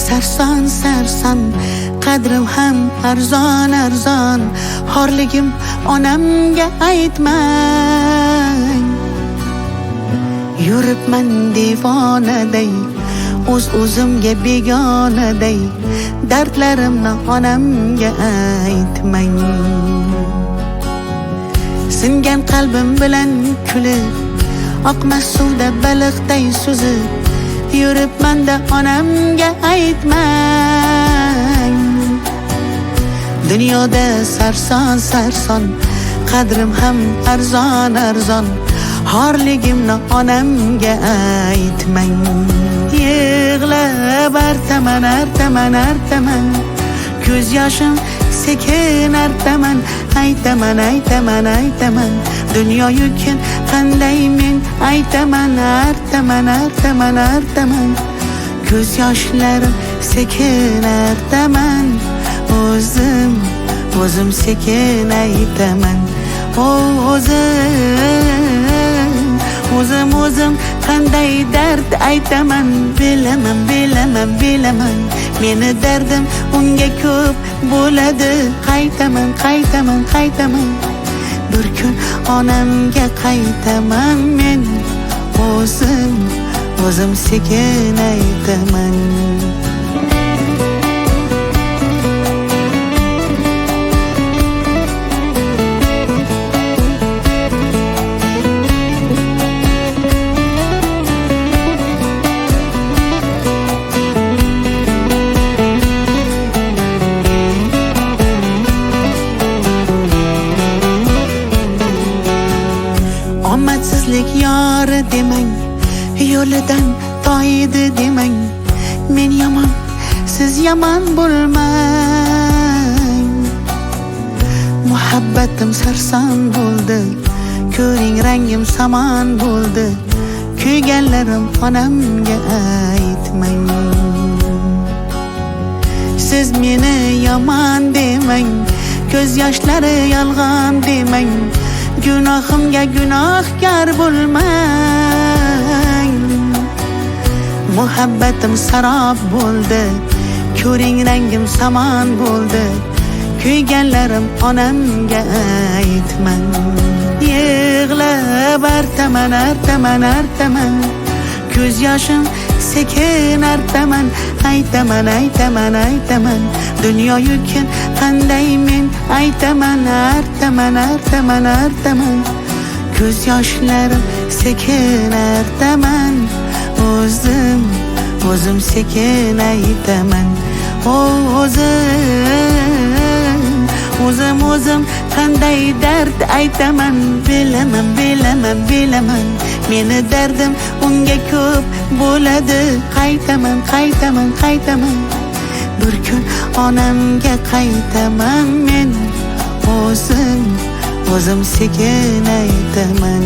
sarson sarson, qadrim ham arzon arzon. Xorligim onamga aytmang. Yuribman devonaday, o'zimga begonaday. Dardlarimni onamga aytmang. Singan qalbim bilan kulib, oqmas suvda baliqday suzib, yuribman-da onamga aytmang. Dunyoda sarson sarson, qadrim ham arzon arzon. Xorligimni onamga aytmang. Yig'lab artaman artaman artaman, ko'z yoshim sekin artaman. Aytaman aytaman aytaman, dunyo yukin qanday men aytaman. Artaman artaman artaman, ko'z yoshlarim sekin artaman. O'zim sekin aytaman. O'zim qanday dard aytaman. Bilaman meni dardim unga ko'p bo'ladi. Qaytaman bir kun onamga qaytaman men. O'zim sekin aytaman. Omadsizlik yori demang, yo'lidan toyidi demang. Men yomon, siz yomon bo'lmang. Muhabbatim sarson bo'ldi, ko'ring rangim samon bo'ldi. Kuyganlarim onamga aytmang. Siz meni yomon demang, ko'z yoshlari yolg'on demang. Gunohimga gunohkor bo'lmang. Muhabbatim sarob bo'ldi, ko'ring rangim samon bo'ldi. Kuyganlarim onamga aytmang. Yig'lab artaman artaman artaman, ko'z yoshim sekin artaman. Aytaman aytaman aytaman, dunyo yukin qanday men aytaman. Artaman artaman artaman, ko'z yoshlarim sekin artaman. O'zim sekin aytaman. O'zim qanday dard aytaman. Bilaman meni dardim unga ko'p bo'ladi. Qaytaman bir kun onamga qaytaman men. O'zim sekin aytaman.